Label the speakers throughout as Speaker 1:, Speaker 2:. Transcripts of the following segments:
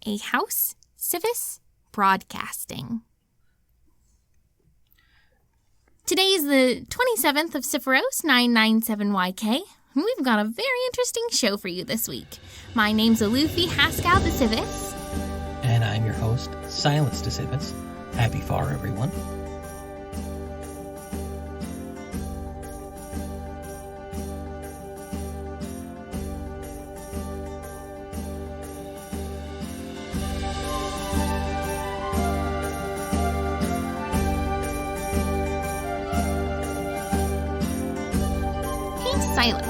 Speaker 1: a House Civis Broadcasting. Today is the 27th of Sephiros 997YK, and we've got a very interesting show for you this week. My name's Alufi Haskell de Sylas.
Speaker 2: And I'm your host, Sylas de Sylas. Happy Far, everyone.
Speaker 1: Sylas.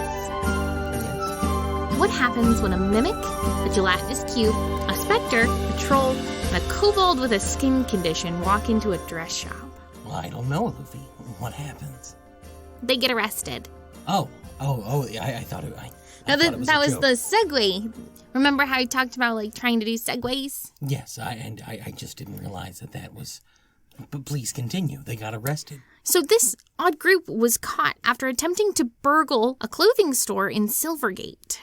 Speaker 2: Yes.
Speaker 1: What happens when a mimic, a gelatinous cube, a specter, a troll, and a kobold with a skin condition walk into a dress shop?
Speaker 2: Well, I don't know, Luffy. What happens?
Speaker 1: They get arrested.
Speaker 2: I thought it was
Speaker 1: that
Speaker 2: a
Speaker 1: was
Speaker 2: joke.
Speaker 1: the segue. Remember how I talked about trying to do segues?
Speaker 2: Yes, I just didn't realize that was... But please continue. They got arrested.
Speaker 1: So this odd group was caught after attempting to burgle a clothing store in Silvergate.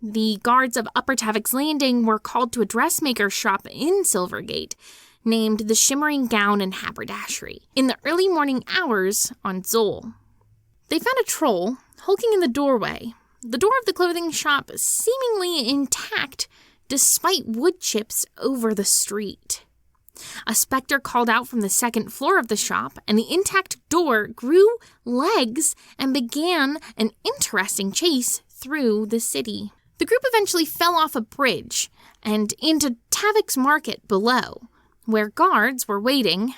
Speaker 1: The guards of Upper Tavik's Landing were called to a dressmaker shop in Silvergate, named the Shimmering Gown and Haberdashery, in the early morning hours on Zol. They found a troll hulking in the doorway, the door of the clothing shop seemingly intact despite wood chips over the street. A specter called out from the second floor of the shop, and the intact door grew legs and began an interesting chase through the city. The group eventually fell off a bridge and into Tavik's Market below, where guards were waiting.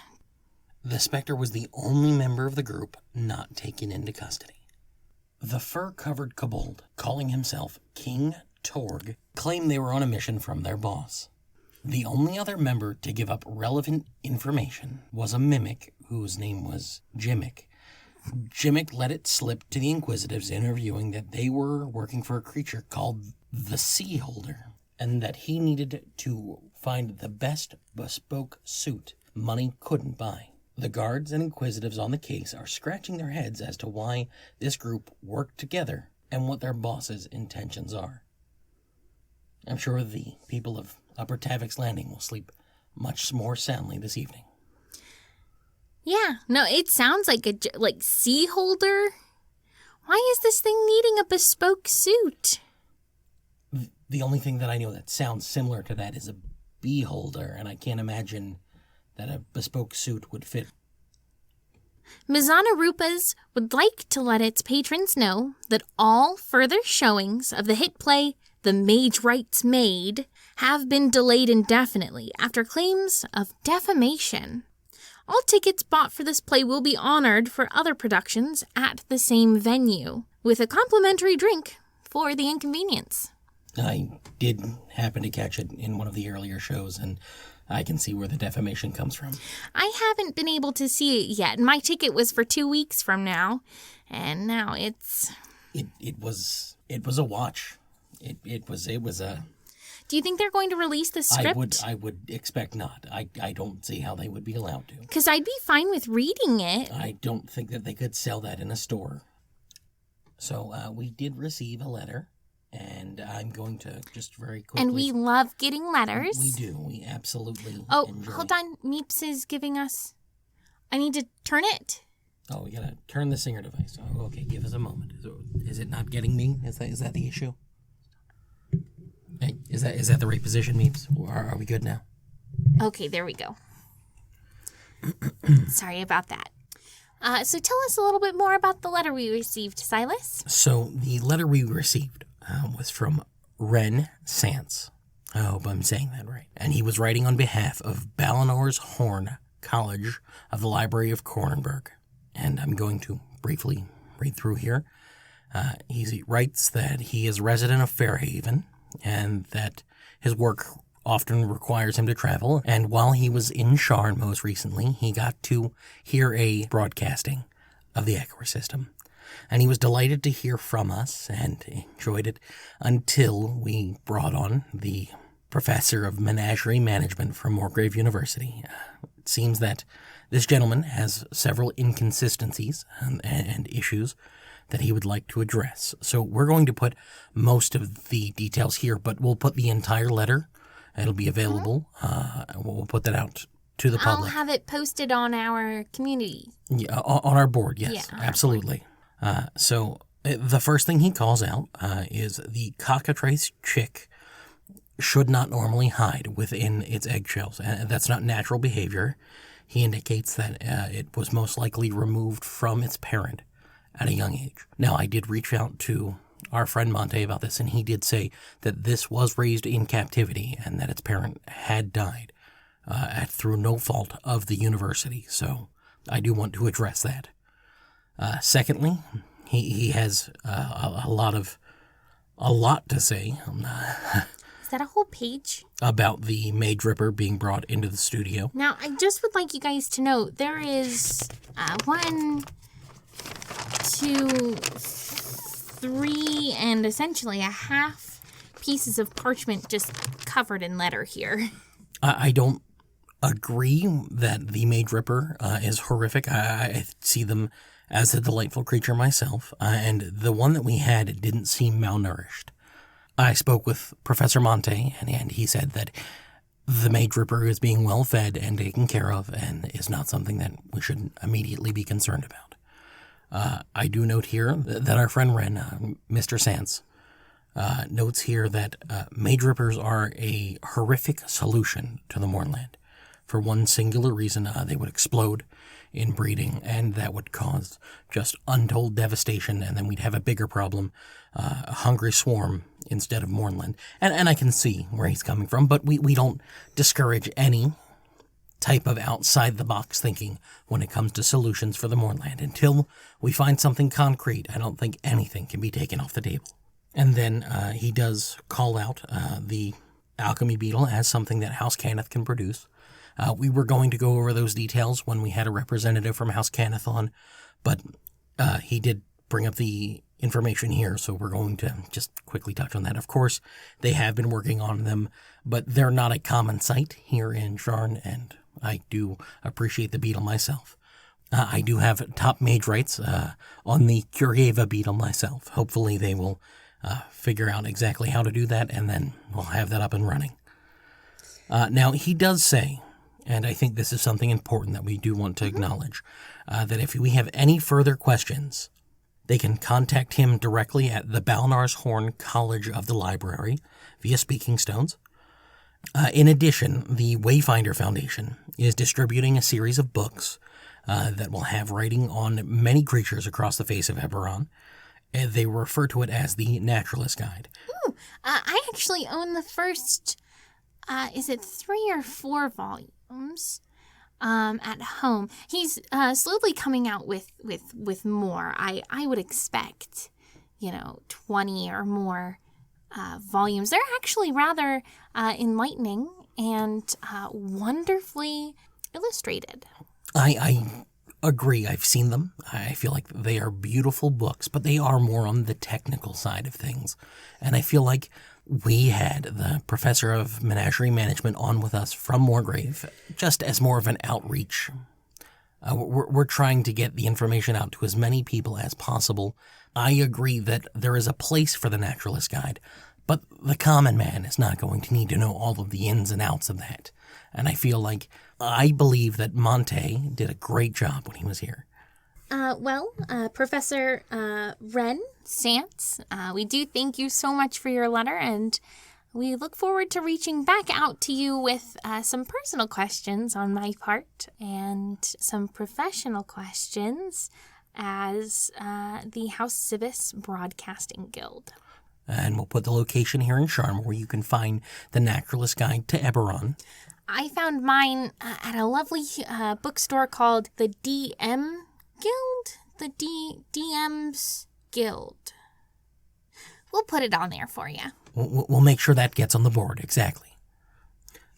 Speaker 2: The Spectre was the only member of the group not taken into custody. The fur-covered kobold, calling himself King Torg, claimed they were on a mission from their boss. The only other member to give up relevant information was a mimic whose name was Jimmick. Jimmick let it slip to the Inquisitives interviewing that they were working for a creature called the Sea Holder, and that he needed to find the best bespoke suit money couldn't buy. The guards and Inquisitives on the case are scratching their heads as to why this group worked together and what their boss's intentions are. I'm sure the people of Upper Tavik's Landing will sleep much more soundly this evening.
Speaker 1: Yeah, no, it sounds like Sea Holder. Why is this thing needing a bespoke suit?
Speaker 2: The only thing that I know that sounds similar to that is a beholder, and I can't imagine that a bespoke suit would fit.
Speaker 1: Mizana Rupas would like to let its patrons know that all further showings of the hit play The Mage Writes Maid have been delayed indefinitely after claims of defamation. All tickets bought for this play will be honored for other productions at the same venue, with a complimentary drink for the inconvenience.
Speaker 2: I did happen to catch it in one of the earlier shows, and I can see where the defamation comes from.
Speaker 1: I haven't been able to see it yet. My ticket was for 2 weeks from now, and now it's...
Speaker 2: It was a watch. It was a...
Speaker 1: Do you think they're going to release the script?
Speaker 2: I would expect not. I don't see how they would be allowed to.
Speaker 1: Because I'd be fine with reading it.
Speaker 2: I don't think that they could sell that in a store. So we did receive a letter, and I'm going to just very quickly...
Speaker 1: And we love getting letters.
Speaker 2: We do. We absolutely
Speaker 1: Oh,
Speaker 2: enjoy.
Speaker 1: hold on. Meeps is giving us... I need to turn it.
Speaker 2: Oh, we gotta turn the singer device. Oh, okay, give us a moment. Is it not getting me? Is that the issue? Hey, is that the right position, Meeps? Are we good now?
Speaker 1: Okay, there we go. Sorry about that. So tell us a little bit more about the letter we received, Sylas.
Speaker 2: So the letter we received was from Ren Sance. I hope I'm saying that right. And he was writing on behalf of Balinor's Horn College of the Library of Cornenberg. And I'm going to briefly read through here. He writes that he is resident of Fairhaven, and that his work often requires him to travel. And while he was in Sharn most recently, he got to hear a broadcasting of the Echoer system. And he was delighted to hear from us and enjoyed it until we brought on the professor of menagerie management from Morgrave University. It seems that this gentleman has several inconsistencies and issues that he would like to address. So we're going to put most of the details here, but we'll put the entire letter It'll be available. We'll put that out to the public.
Speaker 1: I'll have it posted on our community.
Speaker 2: Yeah, on our board, yes,
Speaker 1: Yeah,
Speaker 2: absolutely. So the first thing he calls out is the cockatrice chick should not normally hide within its eggshells. And that's not natural behavior. He indicates that it was most likely removed from its parent at a young age. Now, I did reach out to our friend Monte about this, and he did say that this was raised in captivity and that its parent had died through no fault of the university. So I do want to address that. Secondly, he has a lot to say.
Speaker 1: Is that a whole page?
Speaker 2: About the Mage Ripper being brought into the studio.
Speaker 1: Now, I just would like you guys to know there is 1, 2, 3, and essentially a half pieces of parchment just covered in letter here.
Speaker 2: I don't agree that the Mage Ripper is horrific. I see them as a delightful creature myself, and the one that we had didn't seem malnourished. I spoke with Professor Monte, and he said that the Mage Ripper is being well fed and taken care of and is not something that we should immediately be concerned about. I do note here that our friend Wren, Mr. Sands, notes here that Mage Rippers are a horrific solution to the Mournland. For one singular reason, they would explode in breeding, and that would cause just untold devastation, and then we'd have a bigger problem, a hungry swarm instead of Mournland. And I can see where he's coming from, but we don't discourage any type of outside-the-box thinking when it comes to solutions for the Mournland. Until we find something concrete, I don't think anything can be taken off the table. And then he does call out the alchemy beetle as something that House Cannith can produce. We were going to go over those details when we had a representative from House Cannith on, but he did bring up the information here, so we're going to just quickly touch on that. Of course, they have been working on them, but they're not a common sight here in Sharn, and I do appreciate the beetle myself. I do have top mage rights on the Curieva beetle myself. Hopefully they will figure out exactly how to do that, and then we'll have that up and running. Now, he does say, and I think this is something important that we do want to acknowledge, that if we have any further questions, they can contact him directly at the Balnar's Horn College of the Library via Speaking Stones. In addition, the Wayfinder Foundation is distributing a series of books that will have writing on many creatures across the face of Eberron. They refer to it as the Naturalist Guide.
Speaker 1: Ooh, I actually own the first, is it 3 or 4 volumes? At home. He's slowly coming out with more. I would expect, 20 or more volumes. They're actually rather enlightening and wonderfully illustrated.
Speaker 2: I agree. I've seen them. I feel like they are beautiful books, but they are more on the technical side of things. And I feel like we had the professor of menagerie management on with us from Moorgrave, just as more of an outreach. We're trying to get the information out to as many people as possible. I agree that there is a place for the Naturalist Guide, but the common man is not going to need to know all of the ins and outs of that. And I believe that Monte did a great job when he was here.
Speaker 1: Professor Wren Sands, we do thank you so much for your letter, and we look forward to reaching back out to you with some personal questions on my part and some professional questions as the House Civis Broadcasting Guild.
Speaker 2: And we'll put the location here in Sharn where you can find the Naturalist Guide to Eberron.
Speaker 1: I found mine at a lovely bookstore called the DM Guild? The DM's Guild. We'll put it on there for you.
Speaker 2: We'll make sure that gets on the board, exactly.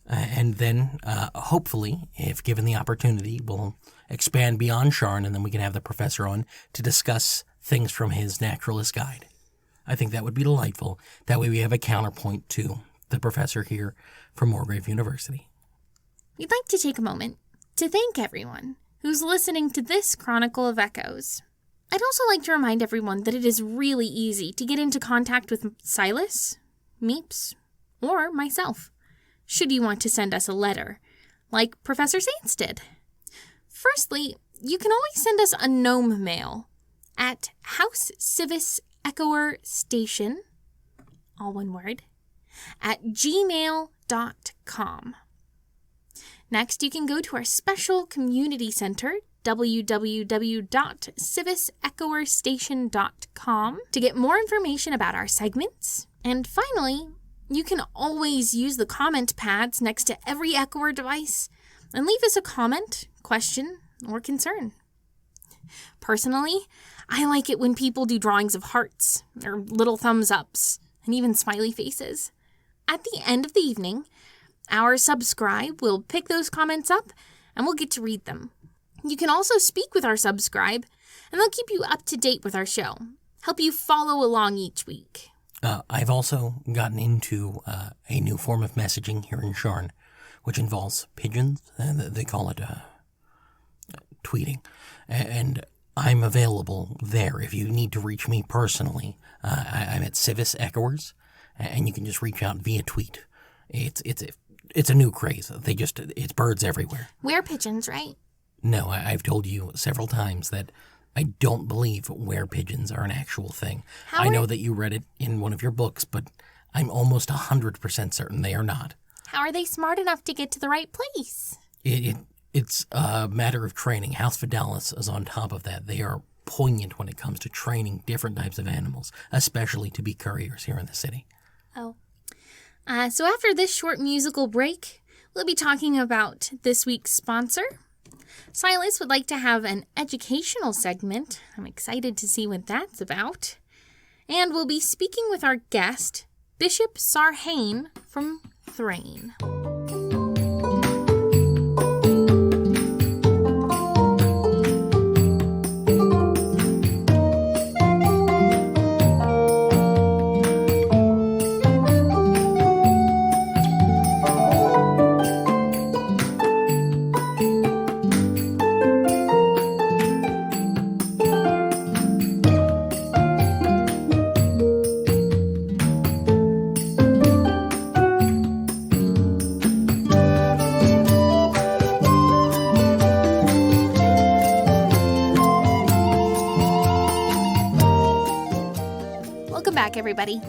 Speaker 2: And then, hopefully, if given the opportunity, we'll expand beyond Sharn, and then we can have the professor on to discuss things from his Naturalist Guide. I think that would be delightful. That way we have a counterpoint to the professor here from Moorgrave University.
Speaker 1: We'd like to take a moment to thank everyone who's listening to this Chronicle of Echoes. I'd also like to remind everyone that it is really easy to get into contact with Sylas, Meeps, or myself. should you want to send us a letter, like Professor Sands did. Firstly, you can always send us a gnome mail at House Civis Echoer Station, all one word, at gmail.com. Next, you can go to our special community center, www.civisechoerstation.com, to get more information about our segments. And finally, you can always use the comment pads next to every Echoer device and leave us a comment, question, or concern. Personally, I like it when people do drawings of hearts, or little thumbs ups, and even smiley faces. At the end of the evening, our subscribe will pick those comments up, and we'll get to read them. You can also speak with our subscribe, and they'll keep you up to date with our show, help you follow along each week.
Speaker 2: I've also gotten into a new form of messaging here in Sharn, which involves pigeons. They call it tweeting. And I'm available there if you need to reach me personally. I'm at Civis Echoers, and you can just reach out via tweet. It's a new craze. It's birds everywhere.
Speaker 1: We're pigeons, right?
Speaker 2: No, I've told you several times that I don't believe were pigeons are an actual thing. I know that you read it in one of your books, but I'm almost 100% certain they are not.
Speaker 1: How are they smart enough to get to the right place?
Speaker 2: It's a matter of training. House Fidalis is on top of that. They are poignant when it comes to training different types of animals, especially to be couriers here in the city.
Speaker 1: Oh. So after this short musical break, we'll be talking about this week's sponsor. Sylas would like to have an educational segment. I'm excited to see what that's about. And we'll be speaking with our guest, Bishop Sarhain from Thrane. Everybody.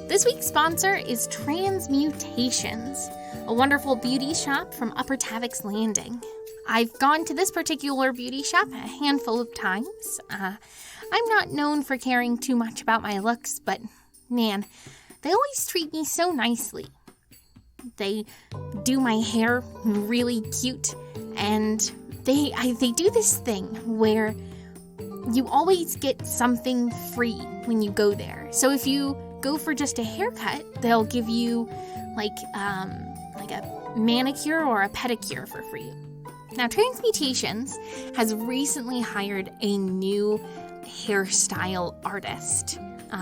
Speaker 1: This week's sponsor is Transmutations, a wonderful beauty shop from Upper Tavik's Landing. I've gone to this particular beauty shop a handful of times. I'm not known for caring too much about my looks, but man, they always treat me so nicely. They do my hair really cute, and they do this thing where you always get something free when you go there. So if you go for just a haircut, they'll give you like a manicure or a pedicure for free. Now, Transmutations has recently hired a new hairstyle artist,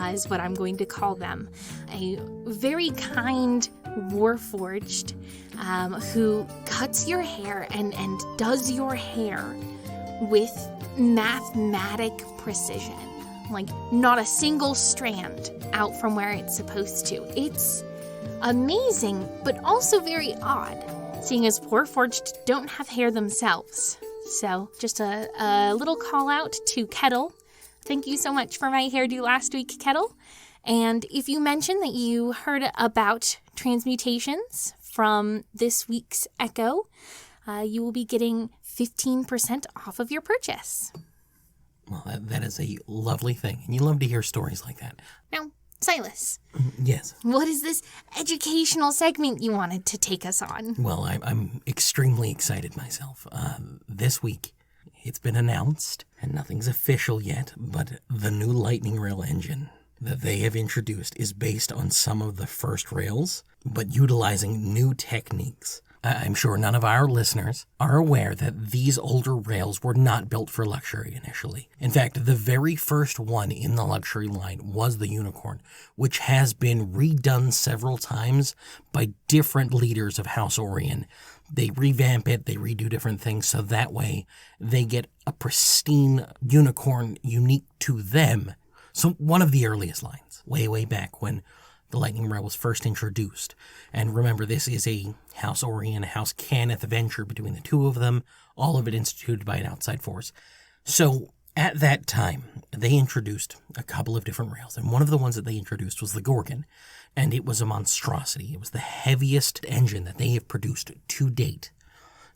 Speaker 1: is what I'm going to call them. A very kind Warforged who cuts your hair and does your hair with mathematic precision. Like, not a single strand out from where it's supposed to. It's amazing, but also very odd, seeing as Warforged don't have hair themselves. So, just a little call out to Kettle. Thank you so much for my hairdo last week, Kettle. And if you mention that you heard about Transmutations from this week's Echo, you will be getting 15% off of your purchase.
Speaker 2: Well, that is a lovely thing, and you love to hear stories like that.
Speaker 1: Now, Sylas.
Speaker 2: Yes?
Speaker 1: What is this educational segment you wanted to take us on?
Speaker 2: Well, I'm extremely excited myself. This week, it's been announced, and nothing's official yet, but the new Lightning Rail engine that they have introduced is based on some of the first rails, but utilizing new techniques. I'm sure none of our listeners are aware that these older rails were not built for luxury initially. In fact, the very first one in the luxury line was the Unicorn, which has been redone several times by different leaders of House Orion. They revamp it, they redo different things, so that way they get a pristine Unicorn unique to them. So one of the earliest lines, way back when the lightning rail was first introduced. And remember, this is a House Ori and a House Cannith venture between the two of them, all of it instituted by an outside force. So at that time, they introduced a couple of different rails, and one of the ones that they introduced was the Gorgon, and it was a monstrosity. It was the heaviest engine that they have produced to date.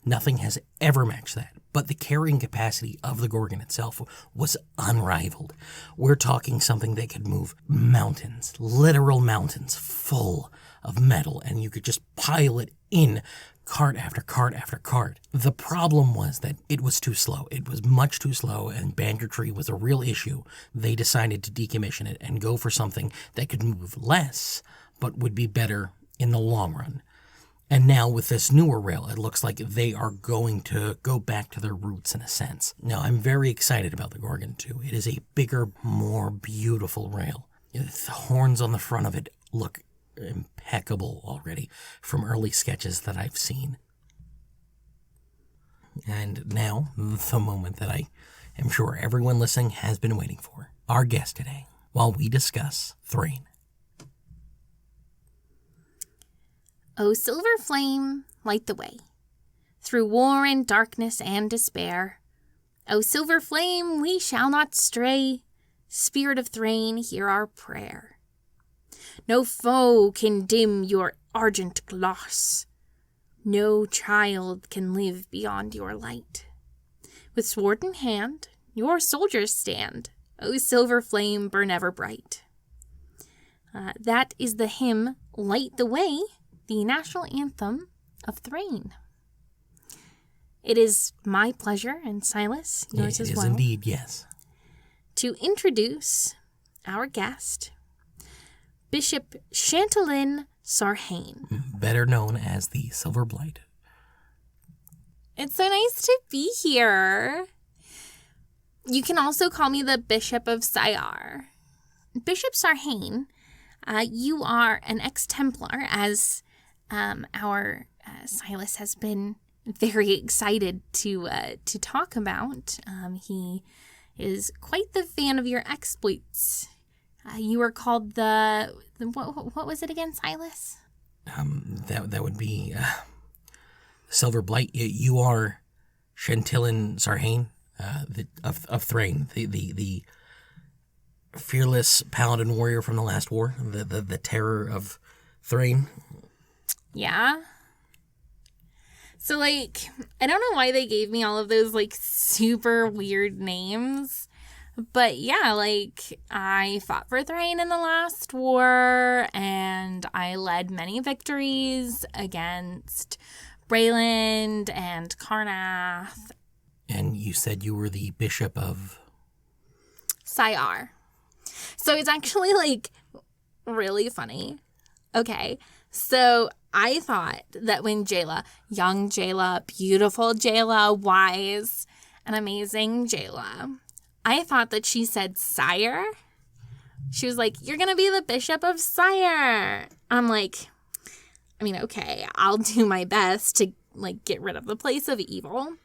Speaker 2: Nothing has ever matched that, but the carrying capacity of the Gorgon itself was unrivaled. We're talking something that could move mountains, literal mountains, full of metal, and you could just pile it in cart after cart after cart. The problem was that it was too slow. It was much too slow, and banditry was a real issue. They decided to decommission it and go for something that could move less, but would be better in the long run. And now with this newer rail, it looks like they are going to go back to their roots in a sense. Now, I'm very excited about the Gorgon too. It is a bigger, more beautiful rail. The horns on the front of it look impeccable already from early sketches that I've seen. And now, the moment that I am sure everyone listening has been waiting for. Our guest today, while we discuss Thrane.
Speaker 1: O silver flame, light the way, through war and darkness and despair. O silver flame, we shall not stray. Spirit of Thrane, hear our prayer. No foe can dim your argent gloss. No child can live beyond your light. With sword in hand, your soldiers stand. O silver flame, burn ever bright. That is the hymn, Light the Way, the national anthem of Thrane. It is my pleasure, and Sylas, yours as well.
Speaker 2: It is indeed, yes.
Speaker 1: To introduce our guest, Bishop Chantalyn Sarhain.
Speaker 2: Better known as the Silver Blight.
Speaker 1: It's so nice to be here. You can also call me the Bishop of Siyar. Bishop Sarhain, you are an ex-Templar, as our Sylas has been very excited to talk about. He is quite the fan of your exploits. You are called the what was it again, Sylas?
Speaker 2: That would be Silver Blight. You are Chantalyn Sarhain of Thrane, the fearless paladin warrior from the last war, the terror of Thrane.
Speaker 1: Yeah. So, I don't know why they gave me all of those, super weird names. But, yeah, I fought for Thrane in the last war, and I led many victories against Brayland and Karnath.
Speaker 2: And you said you were the Bishop of
Speaker 1: Siyar. So, it's actually, really funny. Okay, so I thought that when Jayla, young Jayla, beautiful Jayla, wise and amazing Jayla, I thought that she said sire. She was like, you're going to be the Bishop of Siyar. I'm like, okay, I'll do my best to, get rid of the place of evil.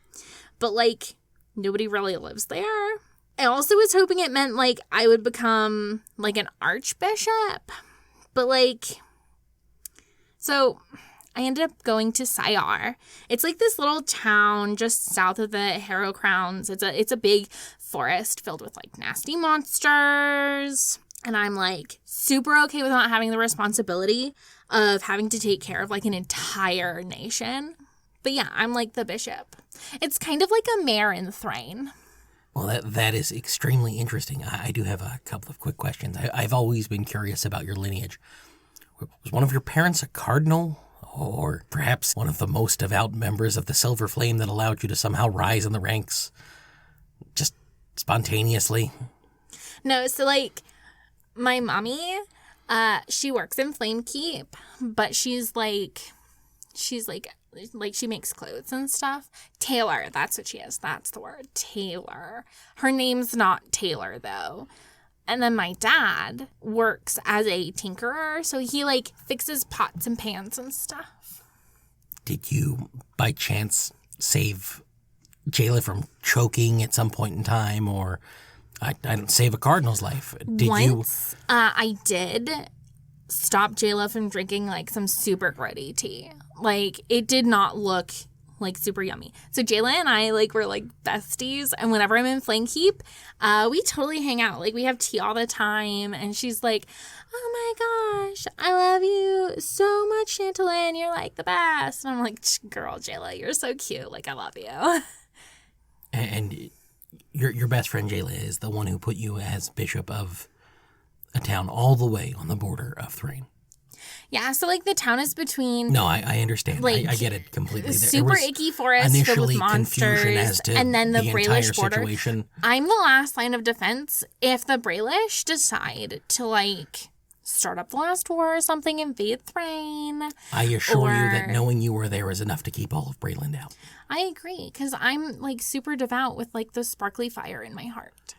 Speaker 1: But, nobody really lives there. I also was hoping it meant, I would become, an archbishop. But, so I ended up going to Siyar. It's this little town just south of the Harrow Crowns. It's a big forest filled with nasty monsters. And I'm super okay with not having the responsibility of having to take care of an entire nation. But yeah, I'm the bishop. It's kind of like a mayor in Thrane.
Speaker 2: Well, that is extremely interesting. I do have a couple of quick questions. I've always been curious about your lineage. Was one of your parents a cardinal? Or perhaps one of the most devout members of the Silver Flame that allowed you to somehow rise in the ranks just spontaneously?
Speaker 1: No, so my mommy, she works in Flame Keep, but she makes clothes and stuff. Tailor, that's what she is. That's the word, tailor. Her name's not Taylor, though. And then my dad works as a tinkerer, so he, fixes pots and pans and stuff.
Speaker 2: Did you, by chance, save Jayla from choking at some point in time, or I don't save a cardinal's life?
Speaker 1: Once, I did. stop Jayla from drinking, like, some super grody tea. Like, it did not look, like, super yummy. So Jayla and I, like, were, like, besties. And whenever I'm in Flamekeep, we totally hang out. Like, we have tea all the time. And she's like, oh, my gosh, I love you so much, Chantalyn. You're, like, the best. And I'm like, girl, Jayla, you're so cute. Like, I love you.
Speaker 2: And your best friend, Jayla, is the one who put you as bishop of a town all the way on the border of Thrane.
Speaker 1: Yeah, so, like, the town is between...
Speaker 2: No, I understand.
Speaker 1: Like,
Speaker 2: I get it completely.
Speaker 1: Super icky forest filled with monsters, and then the Braelish border.
Speaker 2: Situation.
Speaker 1: I'm the last line of defense if the Braelish decide to, like, start up the last war or something, invade Thrane.
Speaker 2: I assure you that knowing you were there is enough to keep all of Brayland out.
Speaker 1: I agree, because I'm, like, super devout with, like, the sparkly fire in my heart.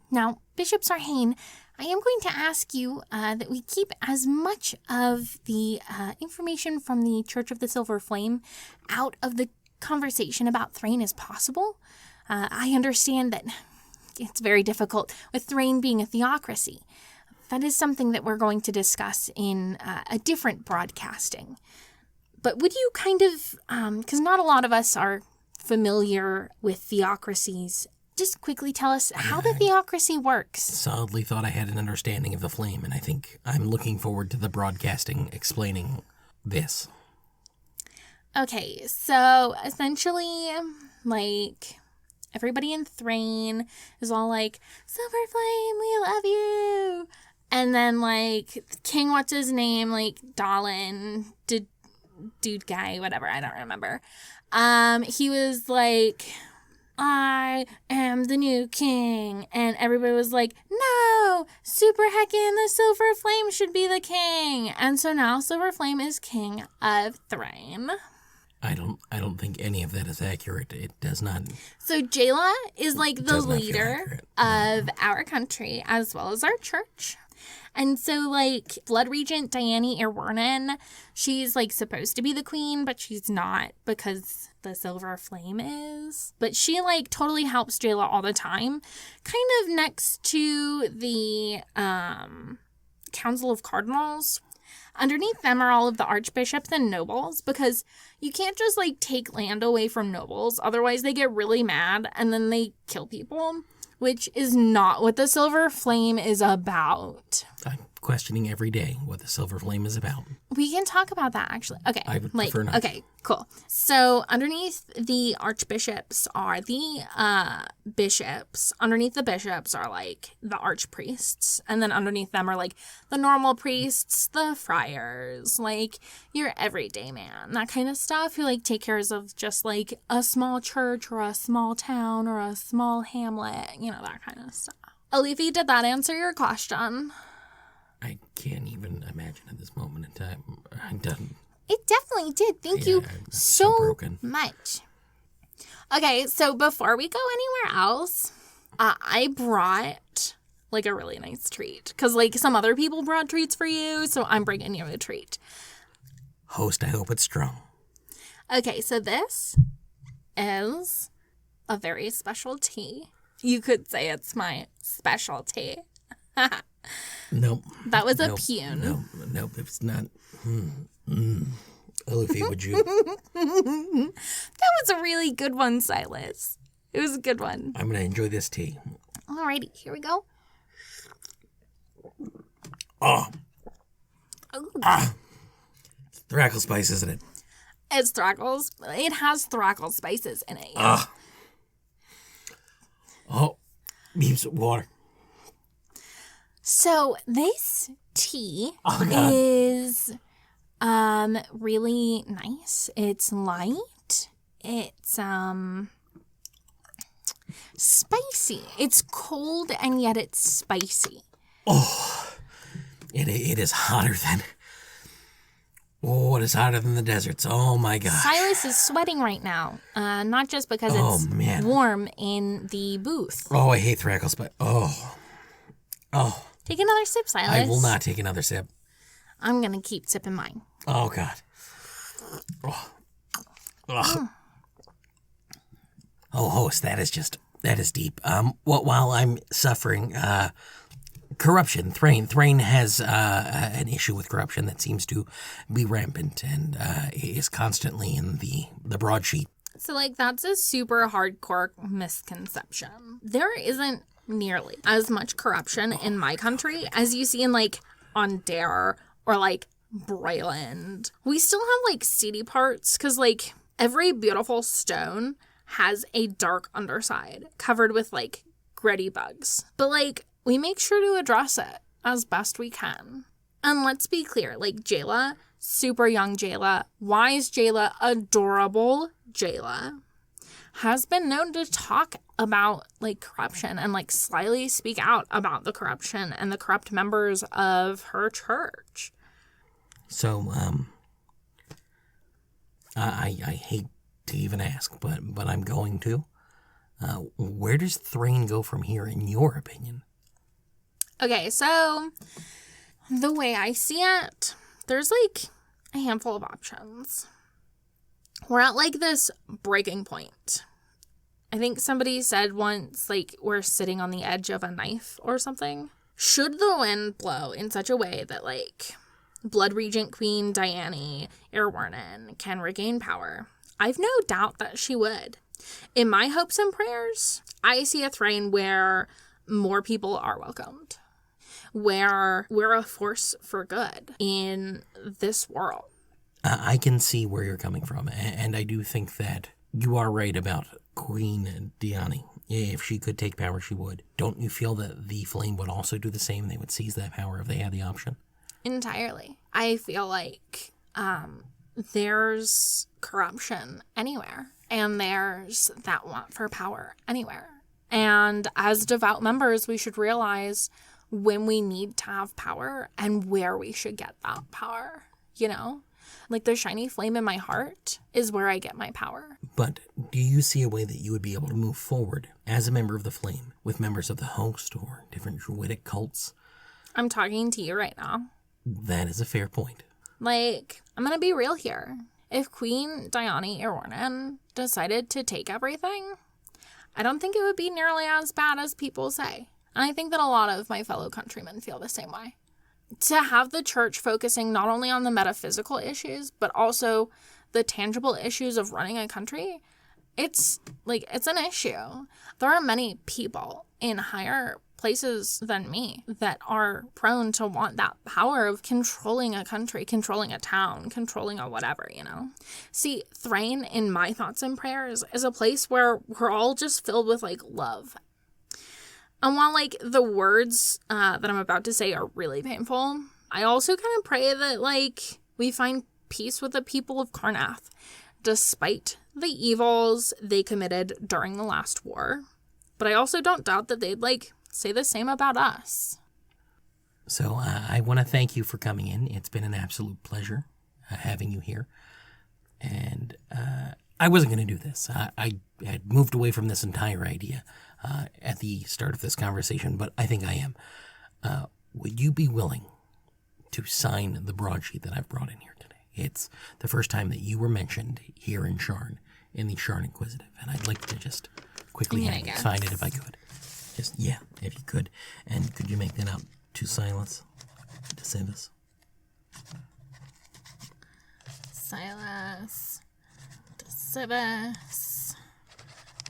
Speaker 1: Now, Bishop Sarhain, I am going to ask you that we keep as much of the information from the Church of the Silver Flame out of the conversation about Thrane as possible. I understand that it's very difficult with Thrane being a theocracy. That is something that we're going to discuss in a different broadcasting. But would you kind of, because not a lot of us are familiar with theocracies, just quickly tell us how the theocracy works.
Speaker 2: Solidly thought I had an understanding of the flame, and I think I'm looking forward to the broadcasting explaining this.
Speaker 1: Okay, so essentially, like, everybody in Thrane is all like, Silver Flame, we love you. And then, like, King, what's his name? Like, Dallin, dude guy, whatever, I don't remember. He was like, I am the new king. And everybody was like, no, Super Heckin, the Silver Flame should be the king. And so now Silver Flame is king of Thrane.
Speaker 2: I don't think any of that is accurate. It does not.
Speaker 1: So Jayla is like the leader of our country as well as our church. And so, like, Blood Regent Diane Irwernan, she's, like, supposed to be the queen, but she's not because the Silver Flame is. But she, like, totally helps Jayla all the time. Kind of next to the Council of Cardinals. Underneath them are all of the archbishops and nobles, because you can't just, like, take land away from nobles. Otherwise, they get really mad, and then they kill people. Which is not what the Silver Flame is about.
Speaker 2: I'm questioning every day what the Silver Flame is about.
Speaker 1: We can talk about that, actually. Okay.
Speaker 2: I would prefer not.
Speaker 1: Okay, cool. So underneath the archbishops are the bishops. Underneath the bishops are, like, the archpriests. And then underneath them are, like, the normal priests, the friars, like, your everyday man, that kind of stuff, who, like, take care of just, like, a small church or a small town or a small hamlet, you know, that kind of stuff. Alufi, did that answer your question?
Speaker 2: I can't even imagine at this moment in time. I'm done.
Speaker 1: It definitely did. Thank you so much. Okay, so before we go anywhere else, I brought, like, a really nice treat. Because, like, some other people brought treats for you, so I'm bringing you a treat.
Speaker 2: Host, I hope it's strong.
Speaker 1: Okay, so this is a very special tea. You could say it's my specialty.
Speaker 2: Nope.
Speaker 1: That was a pune.
Speaker 2: Nope, it's not. Alufi, would you?
Speaker 1: That was a really good one, Silas. It was a good one.
Speaker 2: I'm going to enjoy this tea.
Speaker 1: Alrighty, here we go.
Speaker 2: Oh. Thrackle spice, isn't it?
Speaker 1: It's thrackles. It has thrackle spices in it. Yeah.
Speaker 2: Oh, need some water.
Speaker 1: So this tea is really nice. It's light. It's spicy. It's cold and yet it's spicy.
Speaker 2: Oh, it is hotter than. Oh, it is hotter than the deserts. Oh my gosh.
Speaker 1: Silas is sweating right now. Not just because it's warm in the booth.
Speaker 2: Oh, I hate thrackle spice. Oh.
Speaker 1: Take another sip, Silas.
Speaker 2: I will not take another sip.
Speaker 1: I'm going to keep sipping mine.
Speaker 2: Oh, God. Oh, host, that is deep. While I'm suffering corruption. Thrane has an issue with corruption that seems to be rampant and is constantly in the broadsheet.
Speaker 1: So, like, that's a super hardcore misconception. There isn't nearly as much corruption in my country as you see in, like, Ondare or, like, Brayland. We still have, like, seedy parts because, like, every beautiful stone has a dark underside covered with, like, gritty bugs. But, like, we make sure to address it as best we can. And let's be clear, like, Jayla, super young Jayla, wise Jayla, adorable Jayla, has been known to talk about, like, corruption and, like, slyly speak out about the corruption and the corrupt members of her church.
Speaker 2: So, I hate to even ask, but I'm going to. Where does Thrane go from here, in your opinion?
Speaker 1: Okay, so the way I see it, there's, like, a handful of options. We're at, like, this breaking point. I think somebody said once, like, we're sitting on the edge of a knife or something. Should the wind blow in such a way that, like, Blood Regent Queen Diane Eberron can regain power, I've no doubt that she would. In my hopes and prayers, I see a Thrane where more people are welcomed, where we're a force for good in this world.
Speaker 2: I can see where you're coming from, and I do think that you are right about Queen Diane. If she could take power, she would. Don't you feel that the Flame would also do the same? They would seize that power if they had the option?
Speaker 1: Entirely. I feel like there's corruption anywhere, and there's that want for power anywhere. And as devout members, we should realize when we need to have power and where we should get that power, you know? Like, the shiny flame in my heart is where I get my power.
Speaker 2: But do you see a way that you would be able to move forward as a member of the Flame with members of the Host or different druidic cults?
Speaker 1: I'm talking to you right now.
Speaker 2: That is a fair point.
Speaker 1: Like, I'm gonna be real here. If Queen Diane Eberron decided to take everything, I don't think it would be nearly as bad as people say. And I think that a lot of my fellow countrymen feel the same way. To have the church focusing not only on the metaphysical issues, but also the tangible issues of running a country, it's an issue. There are many people in higher places than me that are prone to want that power of controlling a country, controlling a town, controlling a whatever, you know? See, Thrane, in my thoughts and prayers, is a place where we're all just filled with, like, love. And while, like, the words that I'm about to say are really painful, I also kind of pray that, like, we find peace with the people of Karnath, despite the evils they committed during the last war. But I also don't doubt that they'd, like, say the same about us.
Speaker 2: So I want to thank you for coming in. It's been an absolute pleasure having you here. And I wasn't going to do this. I had moved away from this entire idea at the start of this conversation, but I think I am. Would you be willing to sign the broadsheet that I've brought in here today? It's the first time that you were mentioned here in Sharn, in the Sharn Inquisitive, and I'd like to just quickly sign it if I could. Just, yeah, if you could. And could you make that out to Sylas? To Sylas?
Speaker 1: Sylas. To Sylas.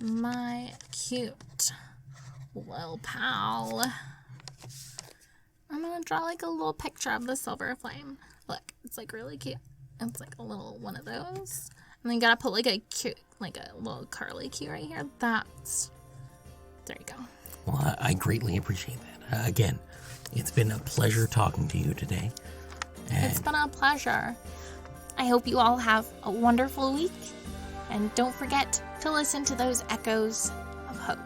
Speaker 1: My cute little pal. I'm gonna draw, like, a little picture of the silver flame. Look, it's, like, really cute. It's, like, a little one of those. And then you gotta put, like, a cute, like, a little curly Q right here. There you go.
Speaker 2: Well, I greatly appreciate that. Again, it's been a pleasure talking to you today.
Speaker 1: It's been a pleasure. I hope you all have a wonderful week. And don't forget to listen to those echoes of hope.